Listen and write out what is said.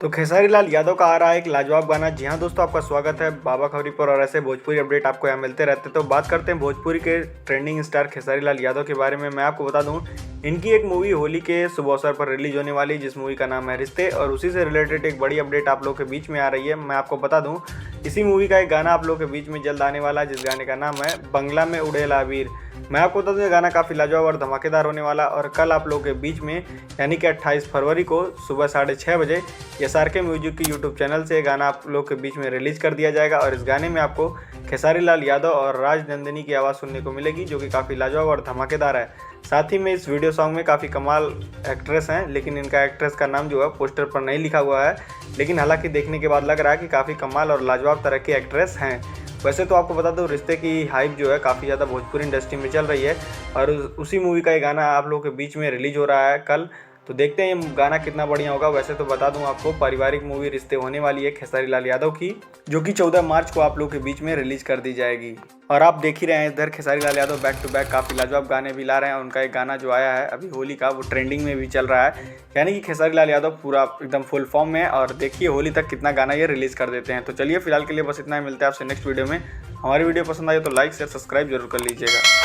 तो खेसारी लाल यादव का आ रहा है एक लाजवाब गाना। जी हाँ दोस्तों, आपका स्वागत है बाबा खबरी पर और ऐसे भोजपुरी अपडेट आपको यहाँ मिलते रहते हैं। तो बात करते हैं भोजपुरी के ट्रेंडिंग स्टार खेसारी लाल यादव के बारे में। मैं आपको बता दूं, इनकी एक मूवी होली के शुभ अवसर पर रिलीज होने वाली, जिस मूवी का नाम है रिश्ते, और उसी से रिलेटेड एक बड़ी अपडेट आप लोग के बीच में आ रही है। मैं आपको बता दूं, इसी मूवी का एक गाना आप लोग के बीच में जल्द आने वाला है, जिस गाने का नाम है बंगला में उड़ेला वीर। मैं आपको बता दूं, ये गाना काफ़ी लाजवाब और धमाकेदार होने वाला, और कल आप लोगों के बीच में यानी कि 28 फरवरी को सुबह 6:30 बजे SRK म्यूजिक की यूट्यूब चैनल से गाना आप लोग के बीच में रिलीज कर दिया जाएगा। और इस गाने में आपको खेसारी लाल यादव और राज नंदिनी की आवाज़ सुनने को मिलेगी, जो कि काफ़ी लाजवाब और धमाकेदार है। साथ ही में इस वीडियो सॉन्ग में काफ़ी कमाल एक्ट्रेस हैं, लेकिन इनका एक्ट्रेस का नाम जो है पोस्टर पर नहीं लिखा हुआ है, लेकिन हालांकि देखने के बाद लग रहा है कि काफ़ी कमाल और लाजवाब तरह की एक्ट्रेस हैं। वैसे तो आपको बता दो, रिश्ते की हाइप जो है काफ़ी ज़्यादा भोजपुरी इंडस्ट्री में चल रही है, और उसी मूवी का ये गाना आप लोगों के बीच में रिलीज हो रहा है कल। तो देखते हैं ये गाना कितना बढ़िया होगा। वैसे तो बता दूं आपको, पारिवारिक मूवी रिश्ते होने वाली है खेसारी लाल यादव की, जो कि 14 मार्च को आप लोगों के बीच में रिलीज कर दी जाएगी। और आप देख ही रहे हैं इधर Khesari Lal Yadav back to back काफ़ी लाजवाब गाने भी ला रहे हैं। उनका एक गाना जो आया है अभी होली का, वो ट्रेंडिंग में भी चल रहा है, यानी कि खेसारी लाल यादव पूरा एकदम फुल फॉर्म में है। और देखिए होली तक कितना गाना ये रिलीज़ कर देते हैं। तो चलिए फिलहाल के लिए बस इतना ही, मिलते हैं आपसे नेक्स्ट वीडियो में। हमारी वीडियो पसंद आई तो लाइक शेयर सब्सक्राइब जरूर कर लीजिएगा।